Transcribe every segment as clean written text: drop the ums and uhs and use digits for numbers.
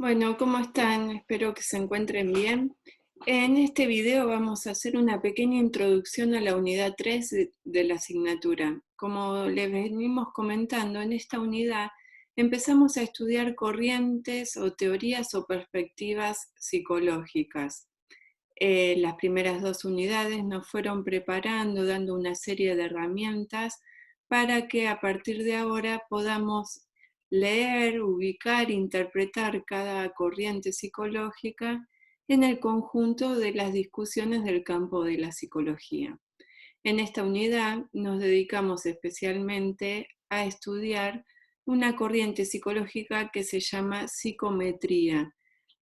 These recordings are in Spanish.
Bueno, ¿cómo están? Espero que se encuentren bien. En este video vamos a hacer una pequeña introducción a la unidad 3 de la asignatura. Como les venimos comentando, en esta unidad empezamos a estudiar corrientes o teorías o perspectivas psicológicas. Las primeras dos unidades nos fueron preparando, dando una serie de herramientas para que a partir de ahora podamos leer, ubicar, interpretar cada corriente psicológica en el conjunto de las discusiones del campo de la psicología. En esta unidad nos dedicamos especialmente a estudiar una corriente psicológica que se llama psicometría.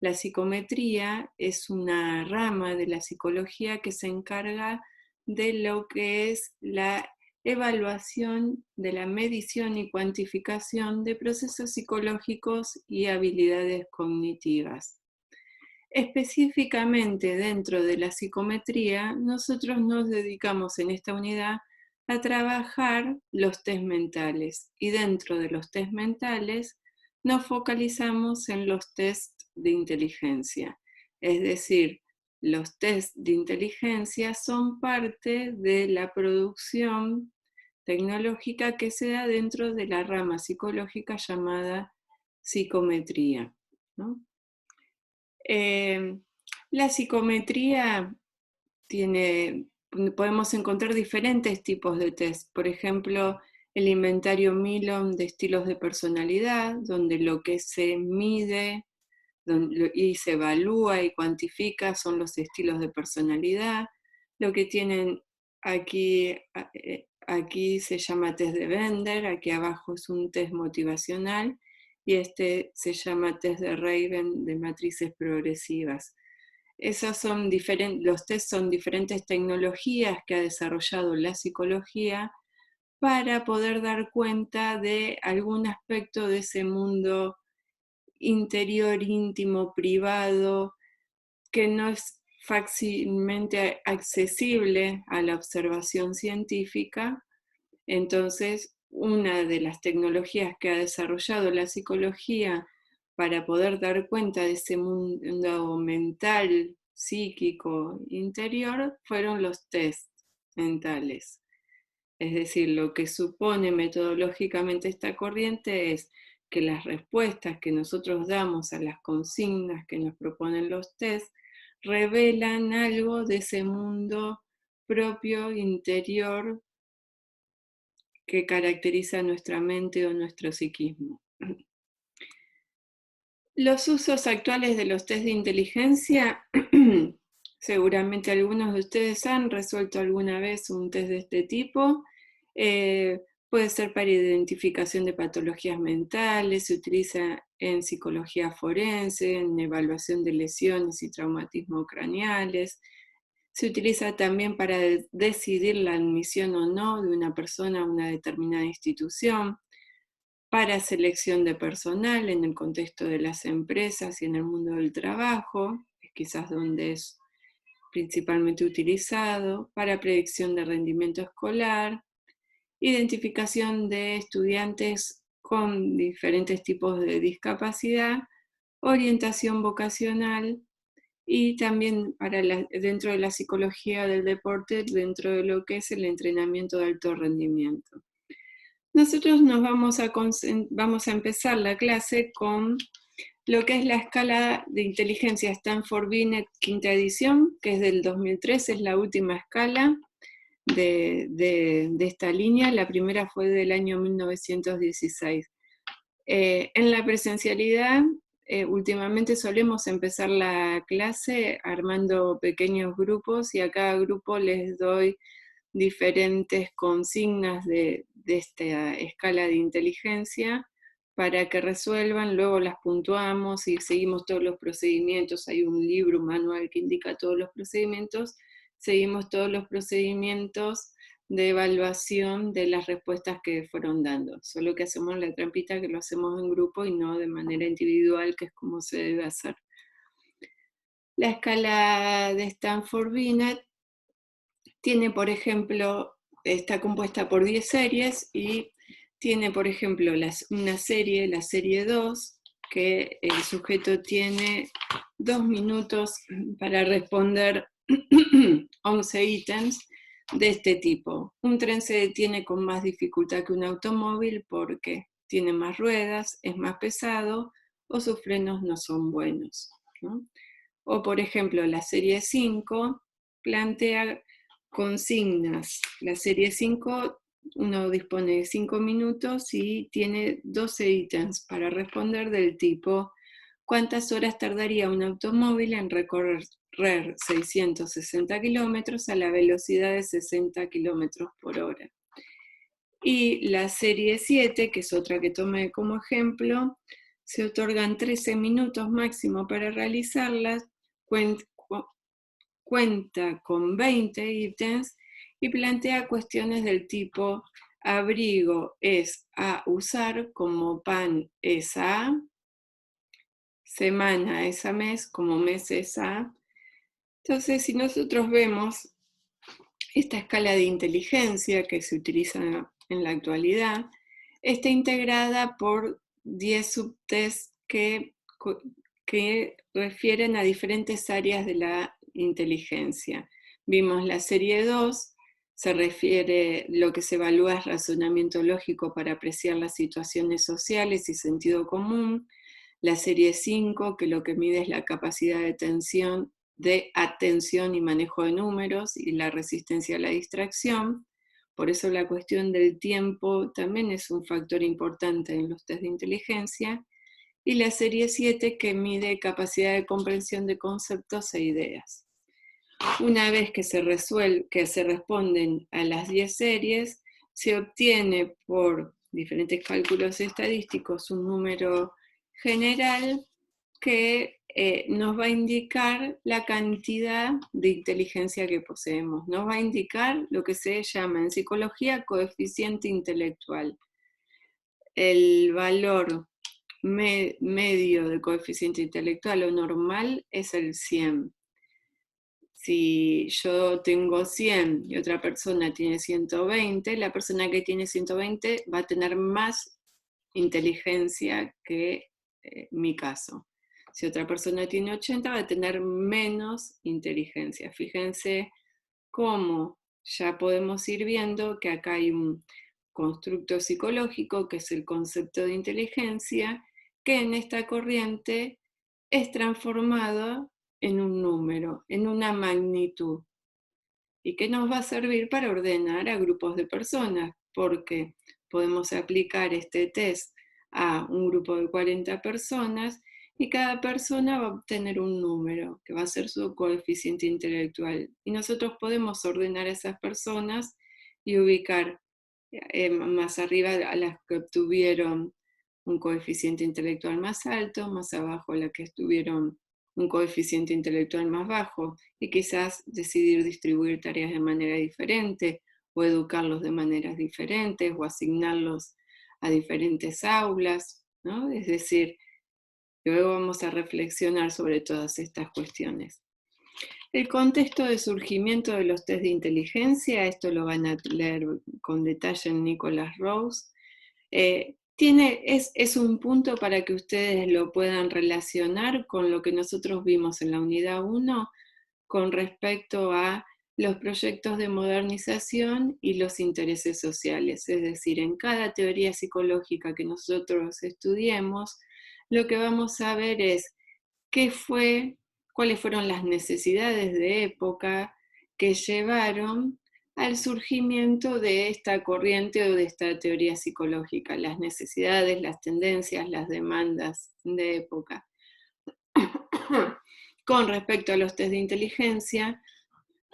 La psicometría es una rama de la psicología que se encarga de lo que es la evaluación de la medición y cuantificación de procesos psicológicos y habilidades cognitivas. Específicamente dentro de la psicometría, nosotros nos dedicamos en esta unidad a trabajar los test mentales y dentro de los test mentales nos focalizamos en los test de inteligencia. Es decir, los test de inteligencia son parte de la producción tecnológica que se da dentro de la rama psicológica llamada psicometría, ¿no? La psicometría podemos encontrar diferentes tipos de test. Por ejemplo, el inventario Milom de estilos de personalidad, donde lo que se mide y se evalúa y cuantifica son los estilos de personalidad. Lo que tienen aquí se llama test de Bender, aquí abajo es un test motivacional, y este se llama test de Raven de matrices progresivas. Los test son diferentes tecnologías que ha desarrollado la psicología para poder dar cuenta de algún aspecto de ese mundo interior, íntimo, privado, que no es fácilmente accesible a la observación científica. Entonces, una de las tecnologías que ha desarrollado la psicología para poder dar cuenta de ese mundo mental, psíquico, interior, fueron los test mentales. Es decir, lo que supone metodológicamente esta corriente es que las respuestas que nosotros damos a las consignas que nos proponen los test revelan algo de ese mundo propio, interior, que caracteriza nuestra mente o nuestro psiquismo. Los usos actuales de los test de inteligencia, seguramente algunos de ustedes han resuelto alguna vez un test de este tipo. Puede ser para identificación de patologías mentales, se utiliza en psicología forense, en evaluación de lesiones y traumatismos craneales. Se utiliza también para decidir la admisión o no de una persona a una determinada institución, para selección de personal en el contexto de las empresas y en el mundo del trabajo, es quizás donde es principalmente utilizado, para predicción de rendimiento escolar, identificación de estudiantes con diferentes tipos de discapacidad, orientación vocacional y también dentro de la psicología del deporte, dentro de lo que es el entrenamiento de alto rendimiento. Nosotros vamos a empezar la clase con lo que es la escala de inteligencia Stanford Binet quinta edición, que es del 2003, es la última escala de esta línea. La primera fue del año 1916. En la presencialidad, últimamente solemos empezar la clase armando pequeños grupos y a cada grupo les doy diferentes consignas de esta escala de inteligencia para que resuelvan, luego las puntuamos y seguimos todos los procedimientos. Hay un libro, un manual que indica todos los procedimientos, seguimos todos los procedimientos de evaluación de las respuestas que fueron dando. Solo que hacemos la trampita que lo hacemos en grupo y no de manera individual, que es como se debe hacer. La escala de Stanford Binet tiene, por ejemplo, está compuesta por 10 series y tiene, por ejemplo, una serie, la serie 2, que el sujeto tiene 2 minutos para responder 11 ítems de este tipo. Un tren se detiene con más dificultad que un automóvil porque tiene más ruedas, es más pesado o sus frenos no son buenos, ¿no? O por ejemplo, la serie 5 plantea consignas. La serie 5 uno dispone de 5 minutos y tiene 12 ítems para responder del tipo: ¿cuántas horas tardaría un automóvil en recorrer 660 kilómetros a la velocidad de 60 kilómetros por hora? Y la serie 7, que es otra que tomé como ejemplo, se otorgan 13 minutos máximo para realizarlas, cuenta con 20 ítems y plantea cuestiones del tipo: abrigo es a usar como pan es a, semana es a mes como mes es a. Entonces, si nosotros vemos esta escala de inteligencia que se utiliza en la actualidad, está integrada por 10 subtests que refieren a diferentes áreas de la inteligencia. Vimos la serie 2, se refiere, lo que se evalúa es razonamiento lógico para apreciar las situaciones sociales y sentido común. La serie 5, que lo que mide es la capacidad de atención y manejo de números y la resistencia a la distracción. Por eso la cuestión del tiempo también es un factor importante en los test de inteligencia. Y la serie 7, que mide capacidad de comprensión de conceptos e ideas. Una vez que se responden a las 10 series, se obtiene por diferentes cálculos estadísticos un número general que nos va a indicar la cantidad de inteligencia que poseemos. Nos va a indicar lo que se llama en psicología coeficiente intelectual. El valor medio de coeficiente intelectual o normal es el 100. Si yo tengo 100 y otra persona tiene 120, la persona que tiene 120 va a tener más inteligencia que mi caso. Si otra persona tiene 80, va a tener menos inteligencia. Fíjense cómo ya podemos ir viendo que acá hay un constructo psicológico, que es el concepto de inteligencia, que en esta corriente es transformado en un número, en una magnitud, y que nos va a servir para ordenar a grupos de personas, porque podemos aplicar este test a un grupo de 40 personas y cada persona va a obtener un número, que va a ser su coeficiente intelectual. Y nosotros podemos ordenar a esas personas y ubicar más arriba a las que obtuvieron un coeficiente intelectual más alto, más abajo a las que tuvieron un coeficiente intelectual más bajo, y quizás decidir distribuir tareas de manera diferente, o educarlos de maneras diferentes, o asignarlos a diferentes aulas, ¿no? Es decir, luego vamos a reflexionar sobre todas estas cuestiones. El contexto de surgimiento de los test de inteligencia, esto lo van a leer con detalle en Nicholas Rose, es un punto para que ustedes lo puedan relacionar con lo que nosotros vimos en la unidad 1 con respecto a los proyectos de modernización y los intereses sociales. Es decir, en cada teoría psicológica que nosotros estudiemos, lo que vamos a ver es cuáles fueron las necesidades de época que llevaron al surgimiento de esta corriente o de esta teoría psicológica, las necesidades, las tendencias, las demandas de época. Con respecto a los test de inteligencia,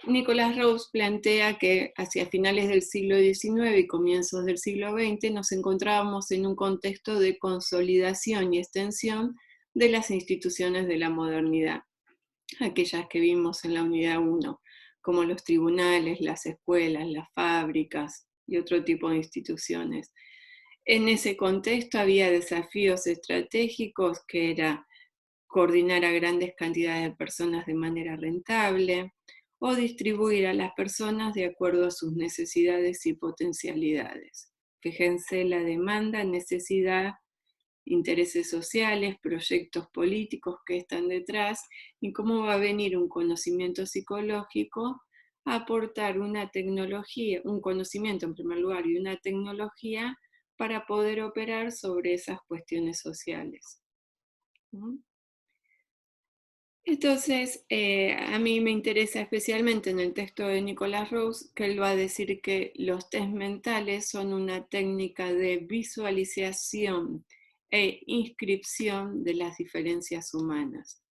Nicholas Rose plantea que hacia finales del siglo XIX y comienzos del siglo XX nos encontrábamos en un contexto de consolidación y extensión de las instituciones de la modernidad, aquellas que vimos en la unidad 1, como los tribunales, las escuelas, las fábricas y otro tipo de instituciones. En ese contexto había desafíos estratégicos que era coordinar a grandes cantidades de personas de manera rentable o distribuir a las personas de acuerdo a sus necesidades y potencialidades. Fíjense la demanda, necesidad intereses sociales, proyectos políticos que están detrás, y cómo va a venir un conocimiento psicológico a aportar una tecnología, un conocimiento en primer lugar y una tecnología para poder operar sobre esas cuestiones sociales. ¿No? Entonces, a mí me interesa especialmente en el texto de Nicholas Rose que él va a decir que los test mentales son una técnica de visualización e inscripción de las diferencias humanas,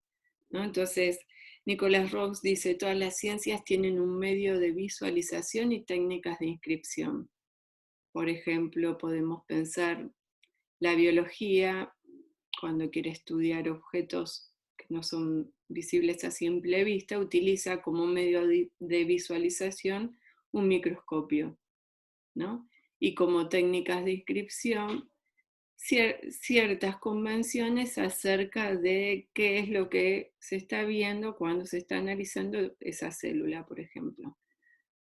¿no? Entonces, Nicholas Rose dice, todas las ciencias tienen un medio de visualización y técnicas de inscripción. Por ejemplo, podemos pensar la biología, cuando quiere estudiar objetos que no son visibles a simple vista, utiliza como medio de visualización un microscopio, ¿no? Y como técnicas de inscripción, ciertas convenciones acerca de qué es lo que se está viendo cuando se está analizando esa célula, por ejemplo.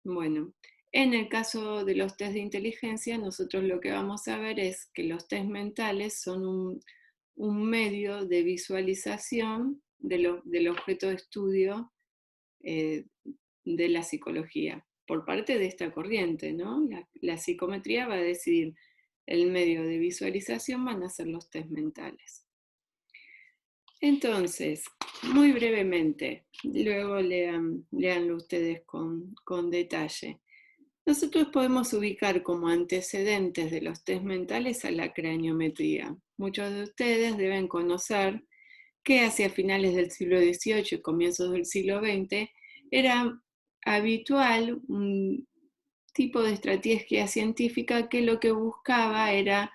Bueno, en el caso de los test de inteligencia, nosotros lo que vamos a ver es que los test mentales son un medio de visualización del objeto de estudio eh, de la psicología, por parte de esta corriente, ¿no? La psicometría va a decidir el medio de visualización, van a ser los test mentales. Entonces, muy brevemente, luego leanlo ustedes con detalle. Nosotros podemos ubicar como antecedentes de los test mentales a la craniometría. Muchos de ustedes deben conocer que hacia finales del siglo XVIII y comienzos del siglo XX era habitual un tipo de estrategia científica que lo que buscaba era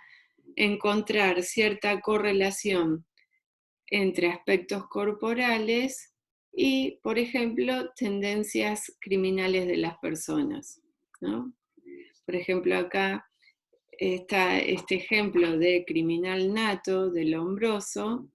encontrar cierta correlación entre aspectos corporales y, por ejemplo, tendencias criminales de las personas, ¿no? Por ejemplo, acá está este ejemplo de criminal nato del Lombroso.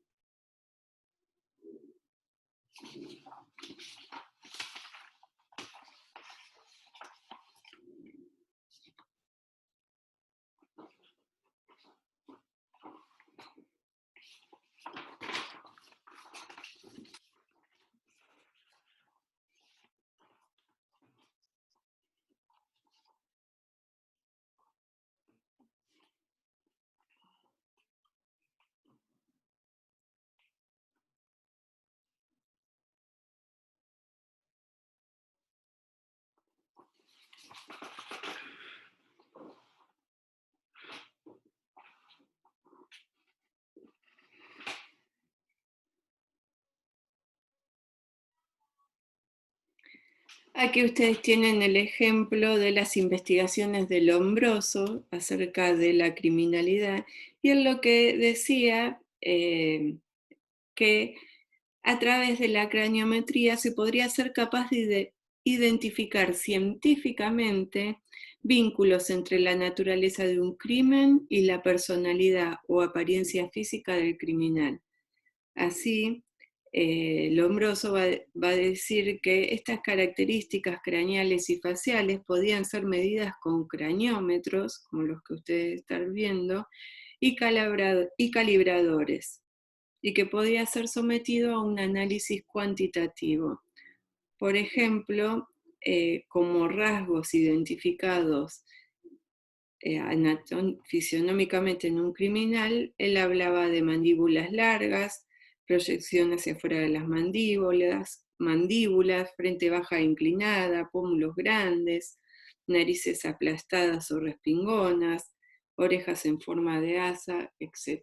Aquí ustedes tienen el ejemplo de las investigaciones de Lombroso acerca de la criminalidad, y él lo que decía que a través de la craniometría se podría ser capaz de identificar científicamente vínculos entre la naturaleza de un crimen y la personalidad o apariencia física del criminal. Así, Lombroso va a decir que estas características craneales y faciales podían ser medidas con craniómetros, como los que ustedes están viendo, y calibradores, y que podía ser sometido a un análisis cuantitativo. Por ejemplo, como rasgos identificados fisionómicamente en un criminal, él hablaba de mandíbulas largas, proyección hacia afuera de las mandíbulas, frente baja e inclinada, pómulos grandes, narices aplastadas o respingonas, orejas en forma de asa, etc.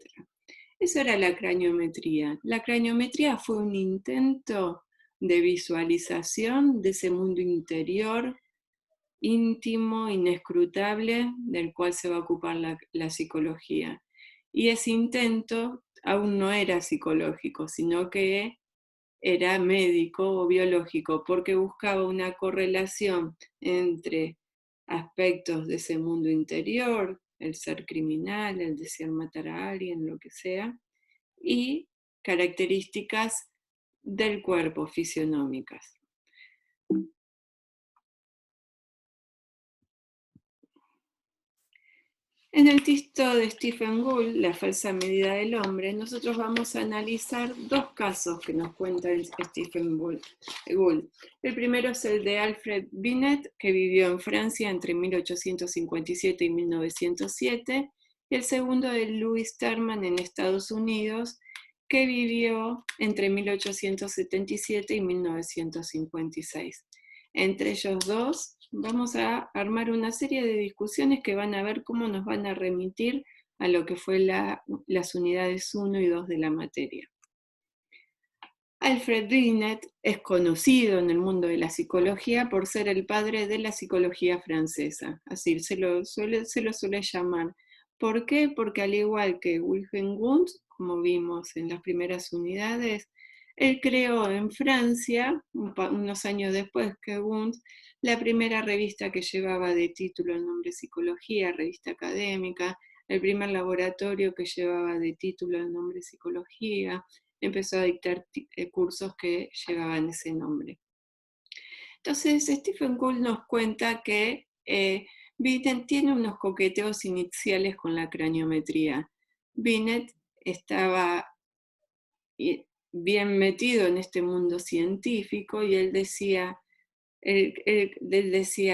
Eso era la craniometría. La craniometría fue un intento de visualización de ese mundo interior íntimo, inescrutable, del cual se va a ocupar la psicología. Y ese intento aún no era psicológico, sino que era médico o biológico, porque buscaba una correlación entre aspectos de ese mundo interior, el ser criminal, el desear matar a alguien, lo que sea, y características del cuerpo fisionómicas. En el texto de Stephen Gould, La falsa medida del hombre, nosotros vamos a analizar dos casos que nos cuenta Stephen Gould. El primero es el de Alfred Binet, que vivió en Francia entre 1857 y 1907, y el segundo de Louis Terman en Estados Unidos, que vivió entre 1877 y 1956. Entre ellos dos vamos a armar una serie de discusiones que van a ver cómo nos van a remitir a lo que fue las unidades 1 y 2 de la materia. Alfred Binet es conocido en el mundo de la psicología por ser el padre de la psicología francesa, así se lo suele llamar. ¿Por qué? Porque al igual que Wilhelm Wundt, como vimos en las primeras unidades, él creó en Francia, unos años después que Wundt, la primera revista que llevaba de título el nombre Psicología, revista académica, el primer laboratorio que llevaba de título el nombre Psicología, empezó a dictar cursos que llevaban ese nombre. Entonces, Stephen Gould nos cuenta que Binet tiene unos coqueteos iniciales con la craniometría. Binet estaba bien metido en este mundo científico y él decía,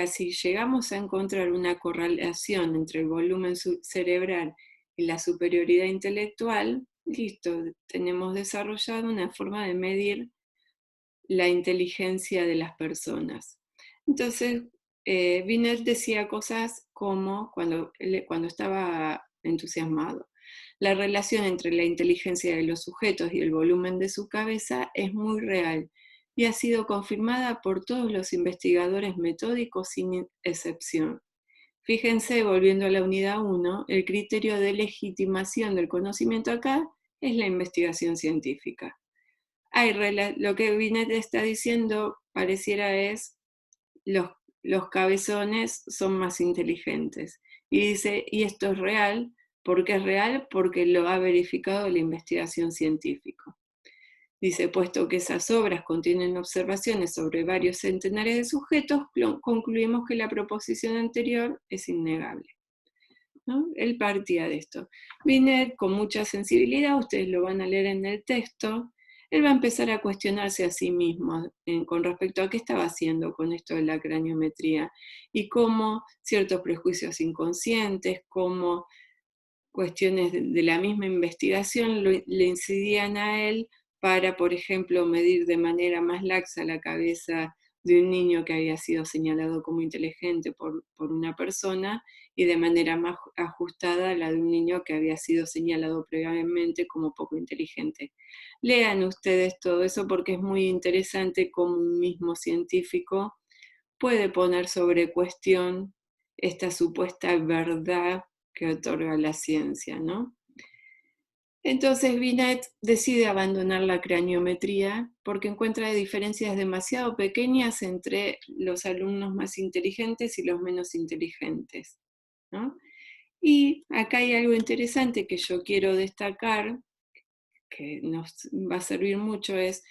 si llegamos a encontrar una correlación entre el volumen cerebral y la superioridad intelectual, listo, tenemos desarrollado una forma de medir la inteligencia de las personas. Entonces, Binet decía cosas como, cuando estaba entusiasmado, la relación entre la inteligencia de los sujetos y el volumen de su cabeza es muy real y ha sido confirmada por todos los investigadores metódicos sin excepción. Fíjense, volviendo a la unidad 1, el criterio de legitimación del conocimiento acá es la investigación científica. Lo que Binet está diciendo pareciera es los cabezones son más inteligentes. Y dice, y esto es real. ¿Por qué es real? Porque lo ha verificado la investigación científica. Dice, puesto que esas obras contienen observaciones sobre varios centenares de sujetos, concluimos que la proposición anterior es innegable. ¿No? Él partía de esto. Binet, con mucha sensibilidad, ustedes lo van a leer en el texto, él va a empezar a cuestionarse a sí mismo con respecto a qué estaba haciendo con esto de la craniometría y cómo ciertos prejuicios inconscientes, cómo cuestiones de la misma investigación le incidían a él para, por ejemplo, medir de manera más laxa la cabeza de un niño que había sido señalado como inteligente por una persona y de manera más ajustada la de un niño que había sido señalado previamente como poco inteligente. Lean ustedes todo eso porque es muy interesante cómo un mismo científico puede poner sobre cuestión esta supuesta verdad que otorga la ciencia, ¿no? Entonces Binet decide abandonar la craniometría porque encuentra diferencias demasiado pequeñas entre los alumnos más inteligentes y los menos inteligentes, ¿no? Y acá hay algo interesante que yo quiero destacar, que nos va a servir mucho, es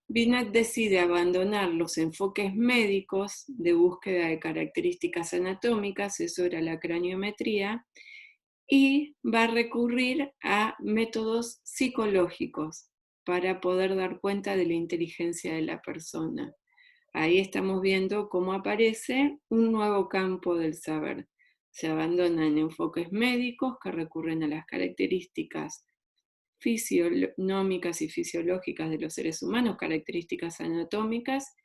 Binet decide abandonar los enfoques médicos de búsqueda de características anatómicas, eso era la craniometría, y va a recurrir a métodos psicológicos para poder dar cuenta de la inteligencia de la persona. Ahí estamos viendo cómo aparece un nuevo campo del saber. Se abandonan enfoques médicos que recurren a las características fisionómicas y fisiológicas de los seres humanos, características anatómicas,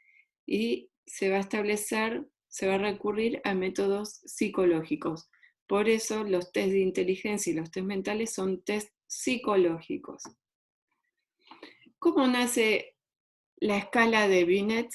y se va a recurrir a métodos psicológicos. Por eso los test de inteligencia y los test mentales son test psicológicos. ¿Cómo nace la escala de Binet?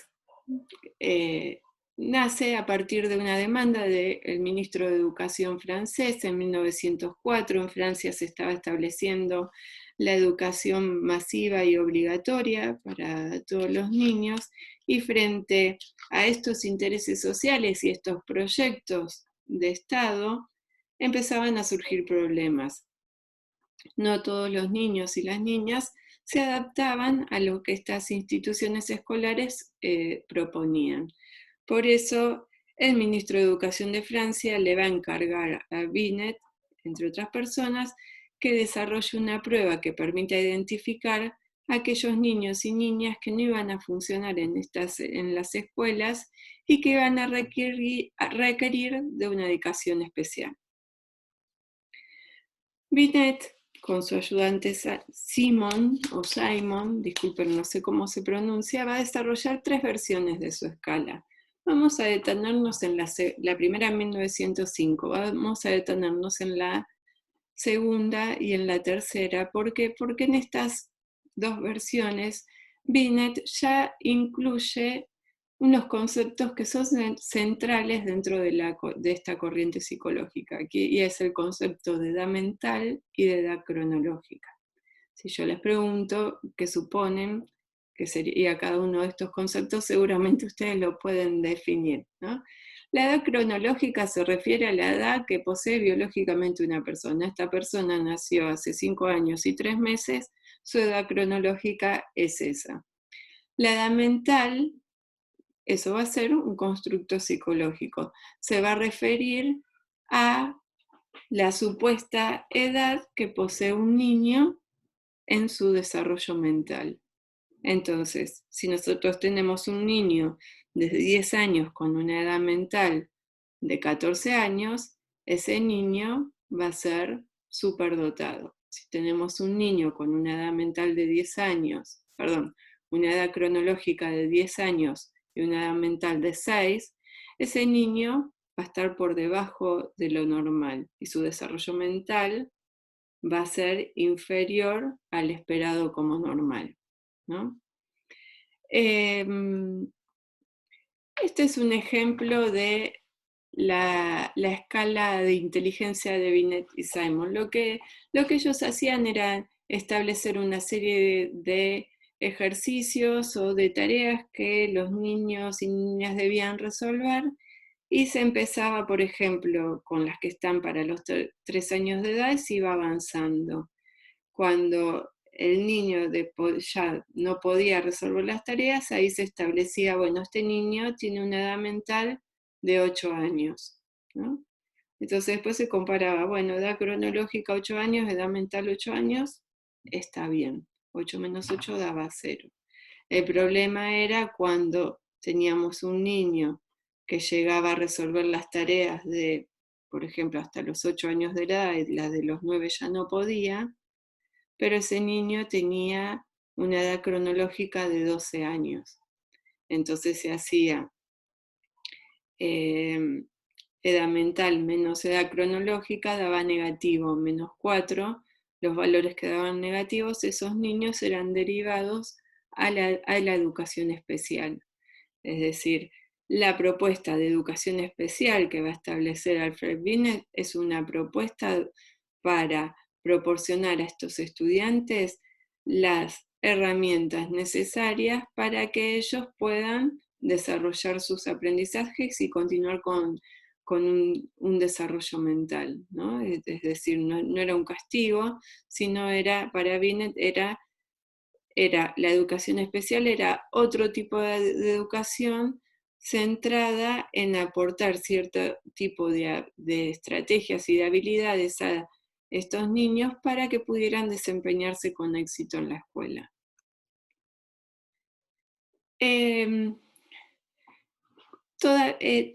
Nace a partir de una demanda del ministro de Educación francés en 1904. En Francia se estaba estableciendo la educación masiva y obligatoria para todos los niños, y frente a estos intereses sociales y estos proyectos de Estado, empezaban a surgir problemas. No todos los niños y las niñas se adaptaban a lo que estas instituciones escolares proponían. Por eso, el ministro de Educación de Francia le va a encargar a Binet entre otras personas, que desarrolle una prueba que permita identificar a aquellos niños y niñas que no iban a funcionar en las escuelas y que van a requerir de una dedicación especial. Binet, con su ayudante Simon, disculpen, no sé cómo se pronuncia, va a desarrollar 3 versiones de su escala. Vamos a detenernos en la primera en 1905, vamos a detenernos en la segunda y en la tercera. ¿Por qué? Porque en estas 2 versiones Binet ya incluye unos conceptos que son centrales dentro de esta corriente psicológica, y es el concepto de edad mental y de edad cronológica. Si yo les pregunto qué suponen que sería cada uno de estos conceptos, seguramente ustedes lo pueden definir, ¿no? La edad cronológica se refiere a la edad que posee biológicamente una persona. Esta persona nació hace 5 años y 3 meses, su edad cronológica es esa. La edad mental, eso va a ser un constructo psicológico. Se va a referir a la supuesta edad que posee un niño en su desarrollo mental. Entonces, si nosotros tenemos un niño de 10 años con una edad mental de 14 años, ese niño va a ser superdotado. Si tenemos un niño con una edad mental de 10 años, perdón, una edad cronológica de 10 años y una edad mental de 6, ese niño va a estar por debajo de lo normal y su desarrollo mental va a ser inferior al esperado como normal, ¿no? Este es un ejemplo de la escala de inteligencia de Binet y Simon. Lo que ellos hacían era establecer una serie de ejercicios o de tareas que los niños y niñas debían resolver, y se empezaba, por ejemplo, con las que están para los 3 años de edad, y se iba avanzando. Cuando el niño ya no podía resolver las tareas, ahí se establecía, bueno, este niño tiene una edad mental de 8 años, ¿no? Entonces después se comparaba, bueno, edad cronológica 8 años, edad mental 8 años, está bien, 8 menos 8 daba 0. El problema era cuando teníamos un niño que llegaba a resolver las tareas de, por ejemplo, hasta los 8 años de edad, y las de los 9 ya no podía, pero ese niño tenía una edad cronológica de 12 años. Entonces se hacía edad mental menos edad cronológica, daba negativo, menos 4. Los valores que daban negativos, esos niños eran derivados a la educación especial. Es decir, la propuesta de educación especial que va a establecer Alfred Binet es una propuesta para proporcionar a estos estudiantes las herramientas necesarias para que ellos puedan desarrollar sus aprendizajes y continuar con un desarrollo mental, ¿no? Es decir, no era un castigo, sino era, para Binet la educación especial era otro tipo de educación centrada en aportar cierto tipo de estrategias y de habilidades a estos niños para que pudieran desempeñarse con éxito en la escuela.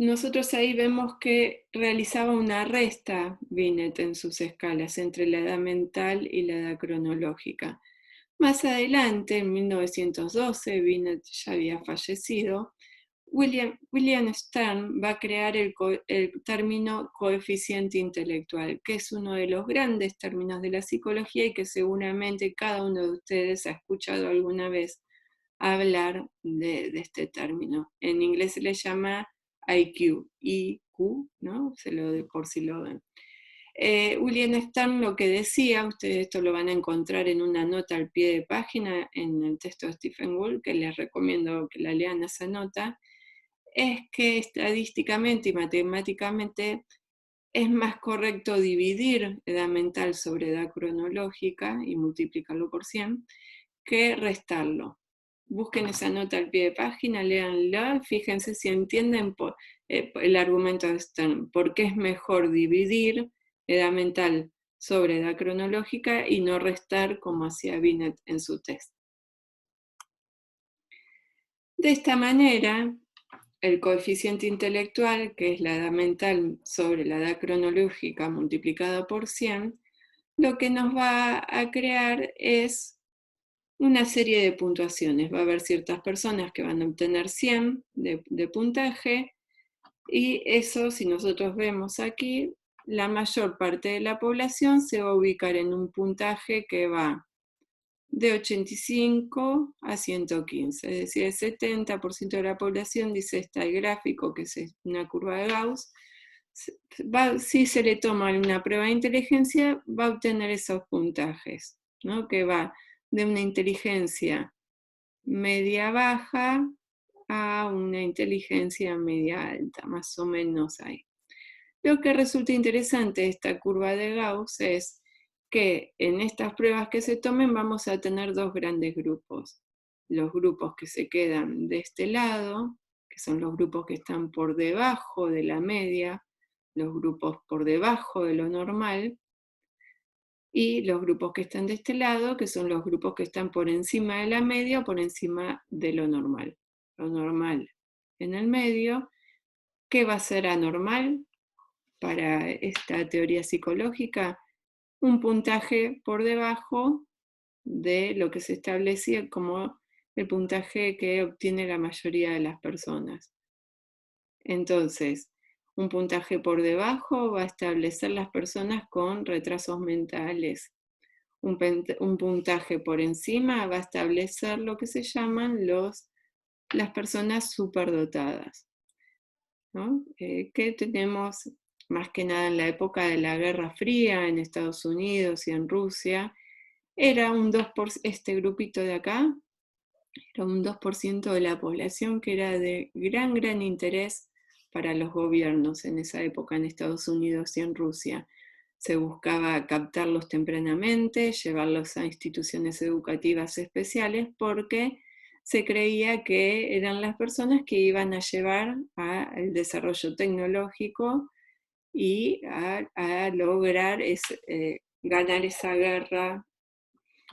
Nosotros ahí vemos que realizaba una resta Binet en sus escalas entre la edad mental y la edad cronológica. Más adelante, en 1912, Binet ya había fallecido, William Stern va a crear el término coeficiente intelectual, que es uno de los grandes términos de la psicología y que seguramente cada uno de ustedes ha escuchado alguna vez hablar de este término. En inglés se le llama IQ, ¿no? Por si lo ven. William Stern lo que decía, ustedes esto lo van a encontrar en una nota al pie de página en el texto de Stephen Gould, que les recomiendo que la lean esa nota, es que estadísticamente y matemáticamente es más correcto dividir edad mental sobre edad cronológica y multiplicarlo por 100 que restarlo. Busquen esa nota al pie de página, léanla, fíjense si entienden el argumento de Stern, por qué es mejor dividir edad mental sobre edad cronológica y no restar como hacía Binet en su test. De esta manera, el coeficiente intelectual, que es la edad mental sobre la edad cronológica multiplicada por 100, lo que nos va a crear es una serie de puntuaciones. Va a haber ciertas personas que van a obtener 100 de puntaje, y eso, si nosotros vemos aquí, la mayor parte de la población se va a ubicar en un puntaje que va de 85 a 115, es decir, el 70% de la población, dice el gráfico, que es una curva de Gauss, si se le toma una prueba de inteligencia, va a obtener esos puntajes, ¿no? Que va de una inteligencia media-baja a una inteligencia media-alta, más o menos ahí. Lo que resulta interesante de esta curva de Gauss es que en estas pruebas que se tomen vamos a tener dos grandes grupos. Los grupos que se quedan de este lado, que son los grupos que están por debajo de la media, los grupos por debajo de lo normal, y los grupos que están de este lado, que son los grupos que están por encima de la media o por encima de lo normal. Lo normal en el medio, ¿qué va a ser anormal para esta teoría psicológica? Un puntaje por debajo de lo que se establecía como el puntaje que obtiene la mayoría de las personas. Entonces, un puntaje por debajo va a establecer las personas con retrasos mentales. Un puntaje por encima va a establecer lo que se llaman las personas superdotadas, ¿no? Que tenemos más que nada en la época de la Guerra Fría, en Estados Unidos y en Rusia. Era un 2%, este grupito de acá, era un 2% de la población que era de gran interés para los gobiernos en esa época en Estados Unidos y en Rusia. Se buscaba captarlos tempranamente, llevarlos a instituciones educativas especiales, porque se creía que eran las personas que iban a llevar al desarrollo tecnológico y a lograr ganar esa guerra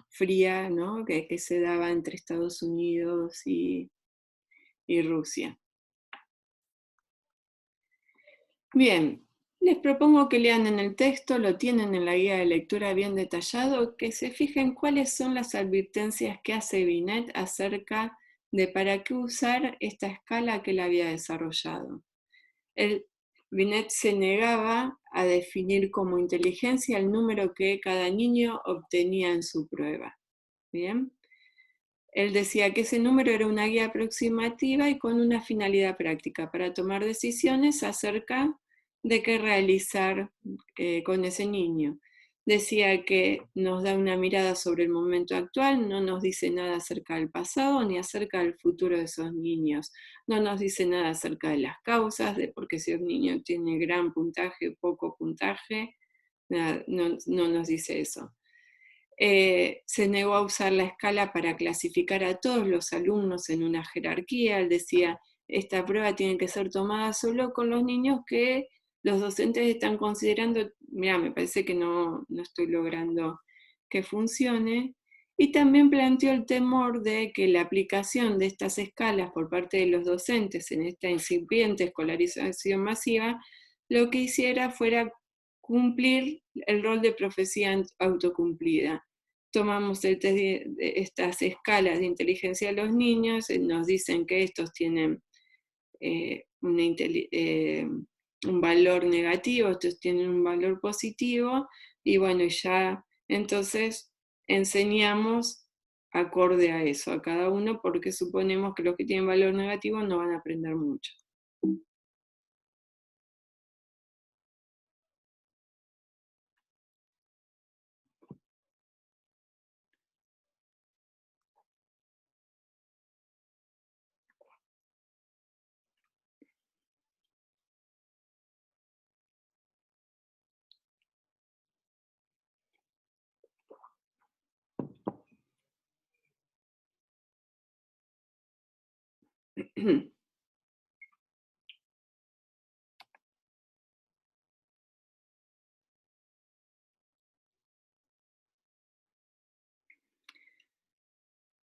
fría, ¿no? que se daba entre Estados Unidos y Rusia. Bien, les propongo que lean en el texto, lo tienen en la guía de lectura bien detallado, que se fijen cuáles son las advertencias que hace Binet acerca de para qué usar esta escala que él había desarrollado. Binet se negaba a definir como inteligencia el número que cada niño obtenía en su prueba. ¿Bien? Él decía que ese número era una guía aproximativa y con una finalidad práctica para tomar decisiones acerca de qué realizar con ese niño. Decía que nos da una mirada sobre el momento actual, no nos dice nada acerca del pasado ni acerca del futuro de esos niños. No nos dice nada acerca de las causas, de por qué si un niño tiene gran puntaje, poco puntaje, no nos dice eso. Se negó a usar la escala para clasificar a todos los alumnos en una jerarquía. Él decía, esta prueba tiene que ser tomada solo con los niños que los docentes están considerando, mira, me parece que no estoy logrando que funcione. Y también planteó el temor de que la aplicación de estas escalas por parte de los docentes en esta incipiente escolarización masiva, lo que hiciera fuera cumplir el rol de profecía autocumplida. Tomamos estas escalas de inteligencia de los niños, nos dicen que estos tienen un valor negativo, estos tienen un valor positivo, y bueno, ya entonces enseñamos acorde a eso, a cada uno, porque suponemos que los que tienen valor negativo no van a aprender mucho.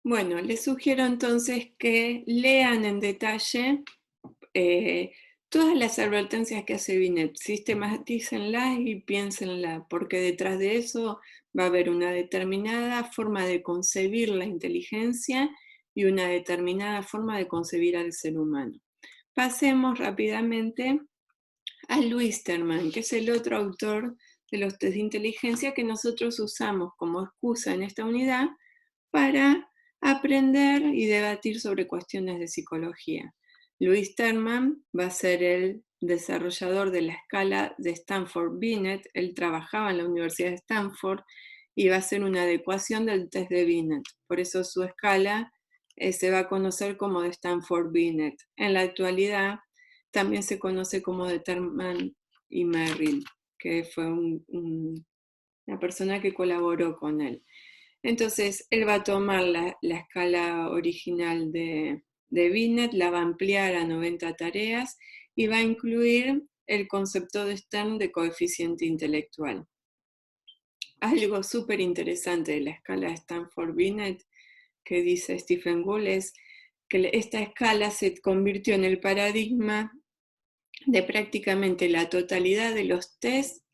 Bueno, les sugiero entonces que lean en detalle todas las advertencias que hace Binet, sistematícenlas y piénsenlas, porque detrás de eso va a haber una determinada forma de concebir la inteligencia y una determinada forma de concebir al ser humano. Pasemos rápidamente a Louis Terman, que es el otro autor de los test de inteligencia que nosotros usamos como excusa en esta unidad para aprender y debatir sobre cuestiones de psicología. Louis Terman va a ser el desarrollador de la escala de Stanford-Binet. Él trabajaba en la Universidad de Stanford y va a hacer una adecuación del test de Binet. Por eso su escala se va a conocer como de Stanford-Binet. En la actualidad también se conoce como de Terman y Merrill, que fue una persona que colaboró con él. Entonces, él va a tomar la escala original de Binet, la va a ampliar a 90 tareas y va a incluir el concepto de Stern de coeficiente intelectual. Algo súper interesante de la escala de Stanford-Binet que dice Stephen Gould es que esta escala se convirtió en el paradigma de prácticamente la totalidad de los test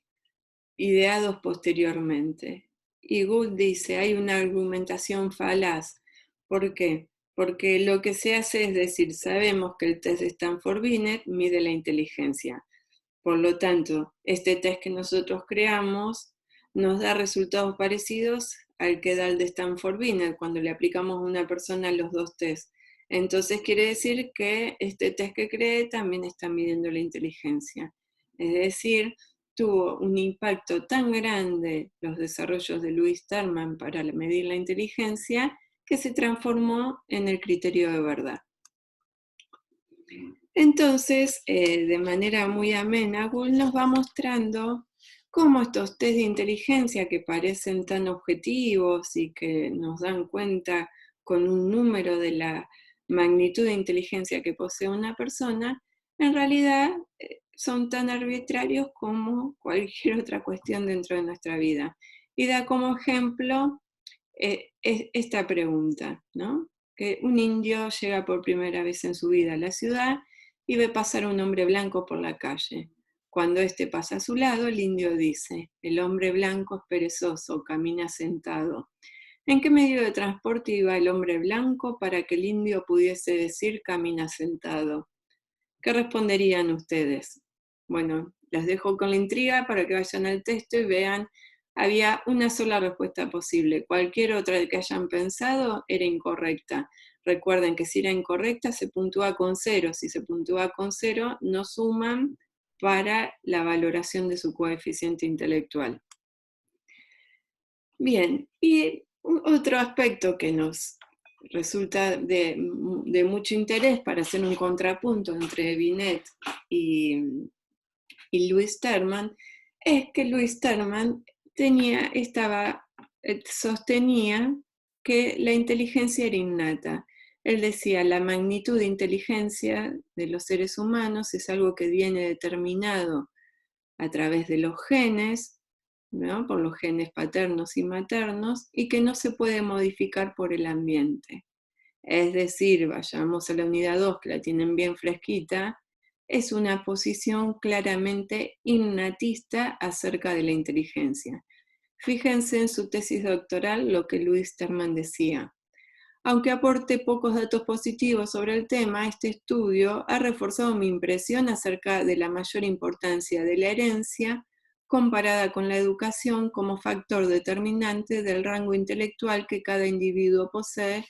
ideados posteriormente. Y Gould dice, hay una argumentación falaz. ¿Por qué? Porque lo que se hace es decir, sabemos que el test de Stanford-Binet mide la inteligencia. Por lo tanto, este test que nosotros creamos nos da resultados parecidos al que da el de Stanford-Binet cuando le aplicamos a una persona los dos tests. Entonces quiere decir que este test que creé también está midiendo la inteligencia. Es decir, tuvo un impacto tan grande los desarrollos de Louis Terman para medir la inteligencia que se transformó en el criterio de verdad. Entonces, de manera muy amena, Gould nos va mostrando cómo estos test de inteligencia que parecen tan objetivos y que nos dan cuenta con un número de la magnitud de inteligencia que posee una persona, en realidad son tan arbitrarios como cualquier otra cuestión dentro de nuestra vida. Y da como ejemplo esta pregunta, ¿no? Que un indio llega por primera vez en su vida a la ciudad y ve pasar a un hombre blanco por la calle. Cuando éste pasa a su lado, el indio dice, el hombre blanco es perezoso, camina sentado. ¿En qué medio de transporte iba el hombre blanco para que el indio pudiese decir camina sentado? ¿Qué responderían ustedes? Bueno, las dejo con la intriga para que vayan al texto y vean, había una sola respuesta posible. Cualquier otra que hayan pensado era incorrecta. Recuerden que si era incorrecta se puntúa con 0. Si se puntúa con 0, no suman para la valoración de su coeficiente intelectual. Bien, y otro aspecto que nos resulta de mucho interés para hacer un contrapunto entre Binet y Louis Terman es que Louis Terman sostenía que la inteligencia era innata. Él decía, la magnitud de inteligencia de los seres humanos es algo que viene determinado a través de los genes, ¿no? Por los genes paternos y maternos, y que no se puede modificar por el ambiente. Es decir, vayamos a la unidad 2, que la tienen bien fresquita, es una posición claramente innatista acerca de la inteligencia. Fíjense en su tesis doctoral lo que Louis Terman decía. Aunque aporte pocos datos positivos sobre el tema, este estudio ha reforzado mi impresión acerca de la mayor importancia de la herencia comparada con la educación como factor determinante del rango intelectual que cada individuo posee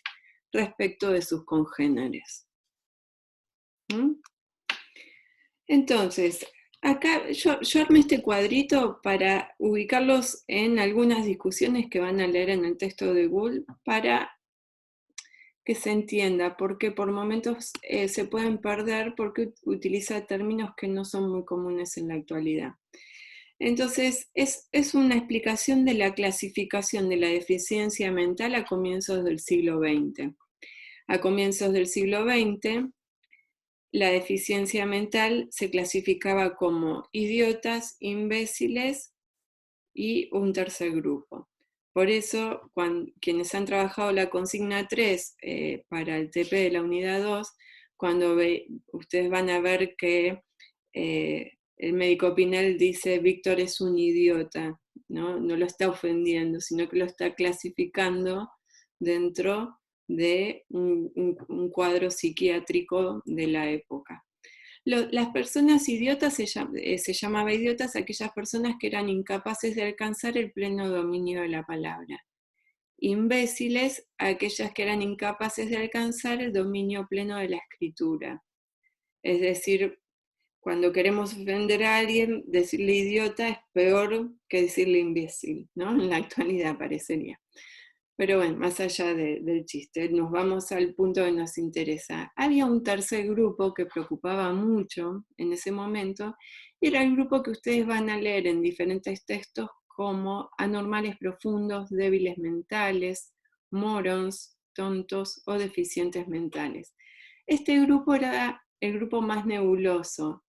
respecto de sus congéneres. Entonces, acá yo armé este cuadrito para ubicarlos en algunas discusiones que van a leer en el texto de Gould para que se entienda, porque por momentos se pueden perder porque utiliza términos que no son muy comunes en la actualidad. Entonces, es una explicación de la clasificación de la deficiencia mental a comienzos del siglo XX. A comienzos del siglo XX, la deficiencia mental se clasificaba como idiotas, imbéciles y un tercer grupo. Por eso, quienes han trabajado la consigna 3 para el TP de la unidad 2, cuando ustedes van a ver que el médico Pinel dice Víctor es un idiota, ¿no? No lo está ofendiendo, sino que lo está clasificando dentro de un cuadro psiquiátrico de la época. Las personas idiotas se llamaba idiotas a aquellas personas que eran incapaces de alcanzar el pleno dominio de la palabra. Imbéciles a aquellas que eran incapaces de alcanzar el dominio pleno de la escritura. Es decir, cuando queremos ofender a alguien, decirle idiota es peor que decirle imbécil, ¿no? En la actualidad parecería. Pero bueno, más allá del chiste, nos vamos al punto que nos interesa. Había un tercer grupo que preocupaba mucho en ese momento, y era el grupo que ustedes van a leer en diferentes textos como anormales profundos, débiles mentales, morons, tontos o deficientes mentales. Este grupo era el grupo más nebuloso,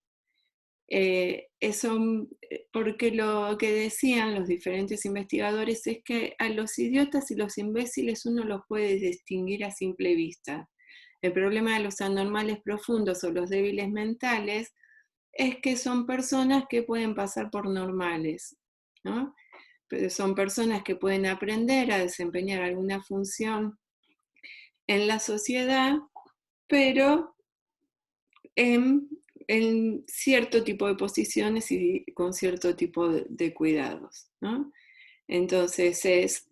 porque lo que decían los diferentes investigadores es que a los idiotas y los imbéciles uno los puede distinguir a simple vista. El problema de los anormales profundos o los débiles mentales es que son personas que pueden pasar por normales, ¿no? Pero son personas que pueden aprender a desempeñar alguna función en la sociedad, pero en cierto tipo de posiciones y con cierto tipo de cuidados, ¿no? Entonces es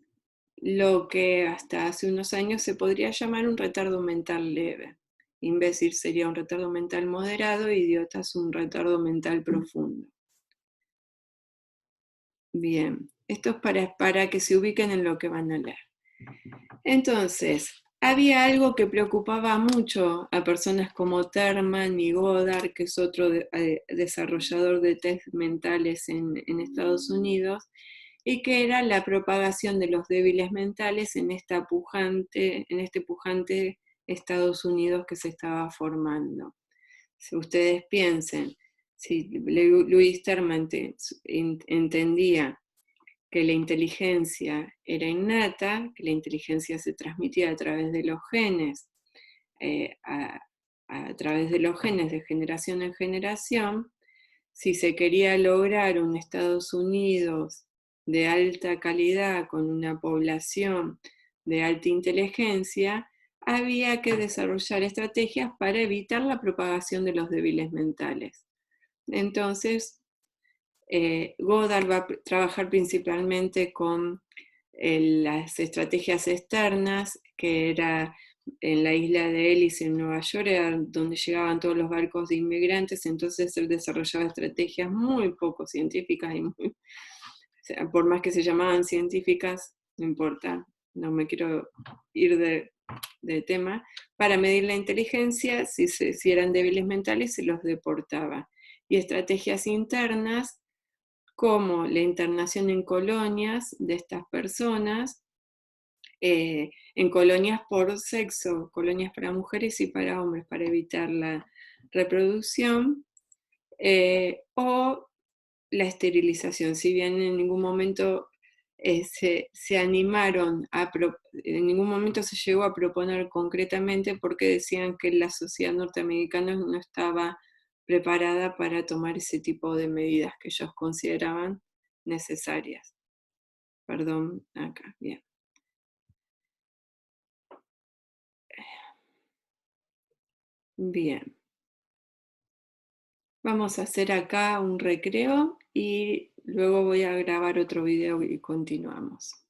lo que hasta hace unos años se podría llamar un retardo mental leve. Imbécil sería un retardo mental moderado, idiota es un retardo mental profundo. Bien, esto es para que se ubiquen en lo que van a leer. Entonces, había algo que preocupaba mucho a personas como Terman y Goddard, que es otro desarrollador de test mentales en Estados Unidos, y que era la propagación de los débiles mentales en este pujante Estados Unidos que se estaba formando. Si ustedes piensen, si Louis Terman entendía que la inteligencia era innata, que la inteligencia se transmitía a través de los genes, a través de los genes de generación en generación. Si se quería lograr un Estados Unidos de alta calidad con una población de alta inteligencia, había que desarrollar estrategias para evitar la propagación de los débiles mentales. Entonces, Goddard va a trabajar principalmente con las estrategias externas, que era en la isla de Ellis en Nueva York, era donde llegaban todos los barcos de inmigrantes, entonces él desarrollaba estrategias muy poco científicas, o sea, por más que se llamaban científicas, no importa, no me quiero ir de tema, para medir la inteligencia, si eran débiles mentales, se los deportaba. Y estrategias internas, como la internación en colonias de estas personas, en colonias por sexo, colonias para mujeres y para hombres, para evitar la reproducción, o la esterilización. Si bien en ningún momento se animaron, en ningún momento se llegó a proponer concretamente, porque decían que la sociedad norteamericana no estaba preparada para tomar ese tipo de medidas que ellos consideraban necesarias. Perdón, acá, bien. Bien. Vamos a hacer acá un recreo y luego voy a grabar otro video y continuamos.